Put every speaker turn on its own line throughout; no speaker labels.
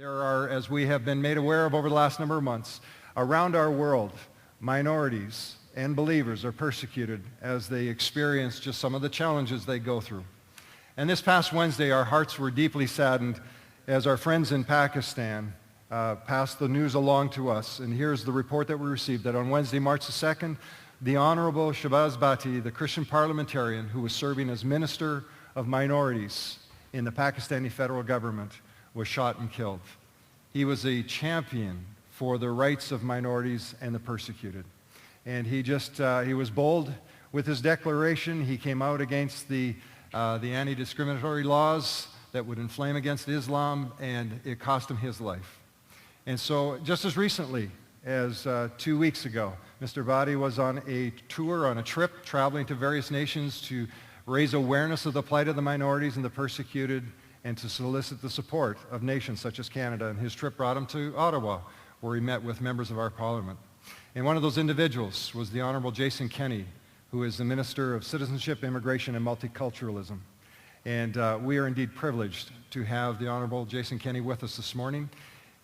There are, as we have been made aware of over the last number of months, around our world, minorities and believers are persecuted as they experience just some of the challenges they go through. And this past Wednesday, our hearts were deeply saddened as our friends in Pakistan passed the news along to us. And here's the report that we received, that on Wednesday, March the 2nd, the Honorable Shahbaz Bhatti, the Christian parliamentarian who was serving as Minister of Minorities in the Pakistani federal government, was shot and killed. He was a champion for the rights of minorities and the persecuted. And he was bold with his declaration. He came out against the anti-discriminatory laws that would inflame against Islam, and it cost him his life. And so just as recently as 2 weeks ago, Mr. Bhatti was on a tour, on a trip, traveling to various nations to raise awareness of the plight of the minorities and the persecuted, and to solicit the support of nations such as Canada. And his trip brought him to Ottawa, where he met with members of our parliament. And one of those individuals was the Honorable Jason Kenney, who is the Minister of Citizenship, Immigration, and Multiculturalism. And we are indeed privileged to have the Honorable Jason Kenney with us this morning.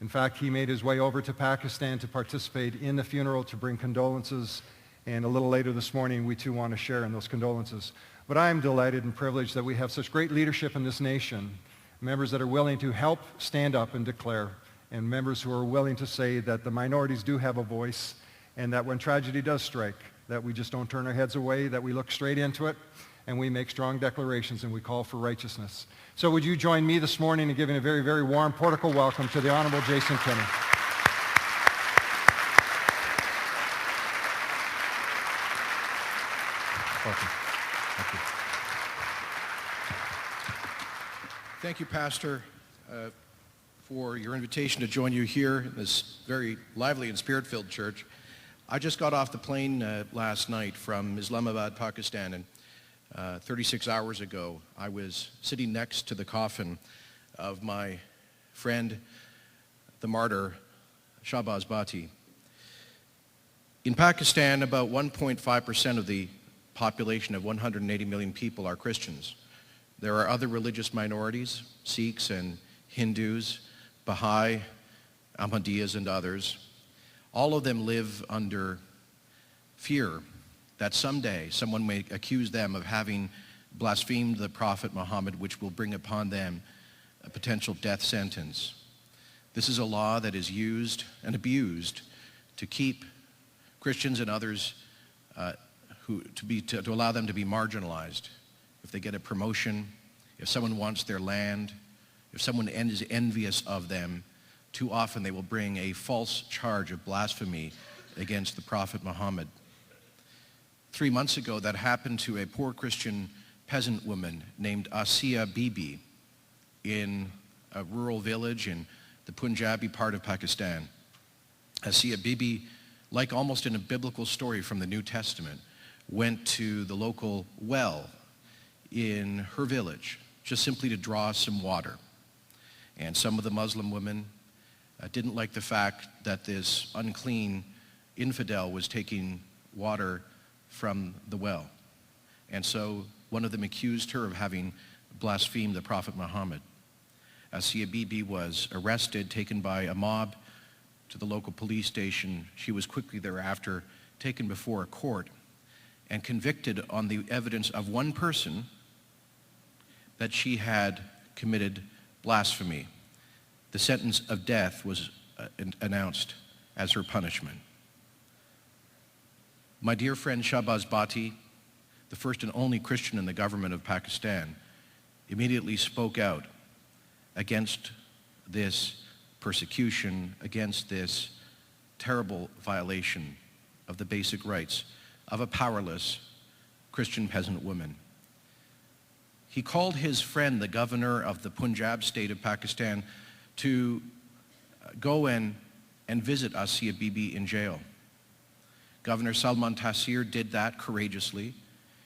In fact, he made his way over to Pakistan to participate in the funeral, to bring condolences. And a little later this morning, we too want to share in those condolences. But I am delighted and privileged that we have such great leadership in this nation, members that are willing to help stand up and declare, and members who are willing to say that the minorities do have a voice, and that when tragedy does strike, that we just don't turn our heads away, that we look straight into it, and we make strong declarations, and we call for righteousness. So would you join me this morning in giving a very, very warm Portico welcome to the Honorable Jason Kenney. Welcome. Thank you.
Thank you, Pastor, for your invitation to join you here in this very lively and spirit-filled church. I just got off the plane last night from Islamabad, Pakistan, and 36 hours ago, I was sitting next to the coffin of my friend, the martyr, Shahbaz Bhatti. In Pakistan, about 1.5% of the population of 180 million people are Christians. There are other religious minorities, Sikhs and Hindus, Baha'i, Ahmadiyas, and others. All of them live under fear that someday someone may accuse them of having blasphemed the Prophet Muhammad, which will bring upon them a potential death sentence. This is a law that is used and abused to keep Christians and others to allow them to be marginalized. If they get a promotion, if someone wants their land, if someone is envious of them, too often they will bring a false charge of blasphemy against the Prophet Muhammad. 3 months ago, that happened to a poor Christian peasant woman named Asiya Bibi in a rural village in the Punjabi part of Pakistan. Asiya Bibi, like almost in a biblical story from the New Testament, went to the local well in her village just simply to draw some water. And some of the Muslim women didn't like the fact that this unclean infidel was taking water from the well. And so one of them accused her of having blasphemed the Prophet Muhammad. Asiya Bibi was arrested, taken by a mob to the local police station. She was quickly thereafter taken before a court and convicted on the evidence of one person that she had committed blasphemy. The sentence of death was announced as her punishment. My dear friend Shahbaz Bhatti, the first and only Christian in the government of Pakistan, immediately spoke out against this persecution, against this terrible violation of the basic rights of a powerless Christian peasant woman. He called his friend, the governor of the Punjab state of Pakistan, to go and visit Asiya Bibi in jail. Governor Salman Taseer did that courageously.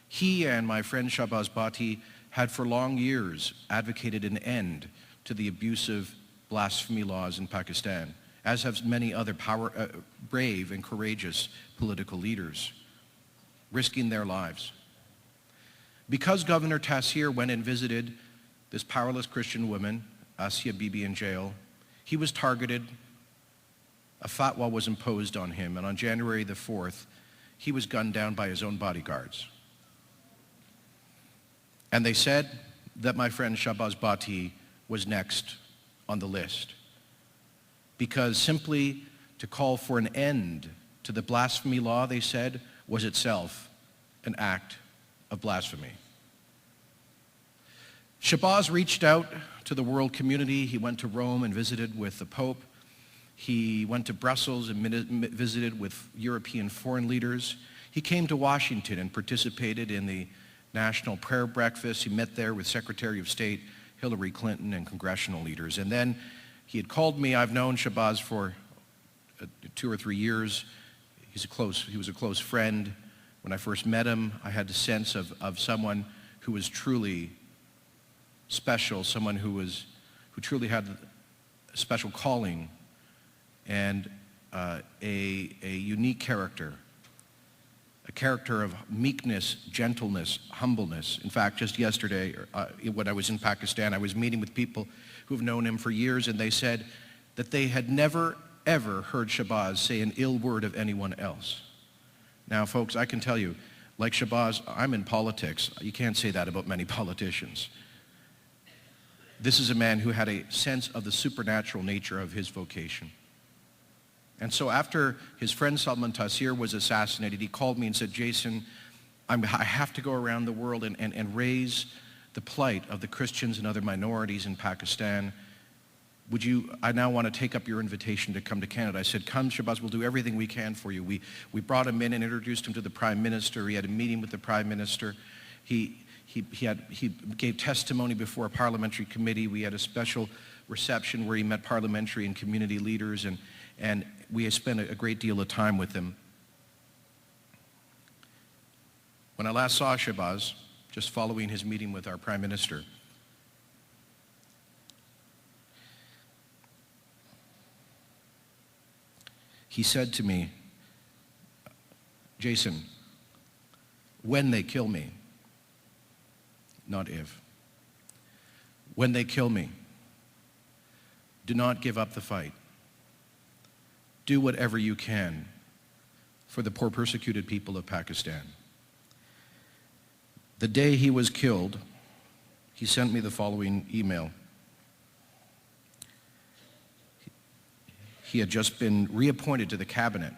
He and my friend Shahbaz Bhatti had for long years advocated an end to the abusive blasphemy laws in Pakistan, as have many other brave and courageous political leaders, risking their lives. Because Governor Taseer went and visited this powerless Christian woman, Asiya Bibi, in jail, He was targeted. A fatwa was imposed on him, and on January the 4th, he was gunned down by his own bodyguards. And they said that my friend Shahbaz Bhatti was next on the list, because simply to call for an end to the blasphemy law, they said, was itself an act of blasphemy. Shahbaz reached out to the world community. He went to Rome and visited with the Pope. He went to Brussels and visited with European foreign leaders. He came to Washington and participated in the National Prayer Breakfast. He met there with Secretary of State Hillary Clinton and congressional leaders. And then he had called me. I've known Shahbaz for 2 or 3 years. He was a close friend. When I first met him, I had the sense of someone who was truly special, someone who truly had a special calling and a unique character, a character of meekness, gentleness, humbleness. In fact, just yesterday, when I was in Pakistan, I was meeting with people who have known him for years, and they said that they had never, ever heard Shahbaz say an ill word of anyone else. Now, folks, I can tell you, like Shahbaz, I'm in politics. You can't say that about many politicians. This is a man who had a sense of the supernatural nature of his vocation. And so after his friend Salman Taseer was assassinated, he called me and said, Jason, I have to go around the world and raise the plight of the Christians and other minorities in Pakistan. I now want to take up your invitation to come to Canada. I said, come, Shahbaz, we'll do everything we can for you. We brought him in and introduced him to the Prime Minister. He had a meeting with the Prime Minister. He gave testimony before a parliamentary committee. We had a special reception where he met parliamentary and community leaders, and we spent a great deal of time with him. When I last saw Shahbaz, just following his meeting with our Prime Minister, he said to me, Jason, when they kill me, not if, when they kill me, do not give up the fight. Do whatever you can for the poor persecuted people of Pakistan. The day he was killed, he sent me the following email. He had just been reappointed to the cabinet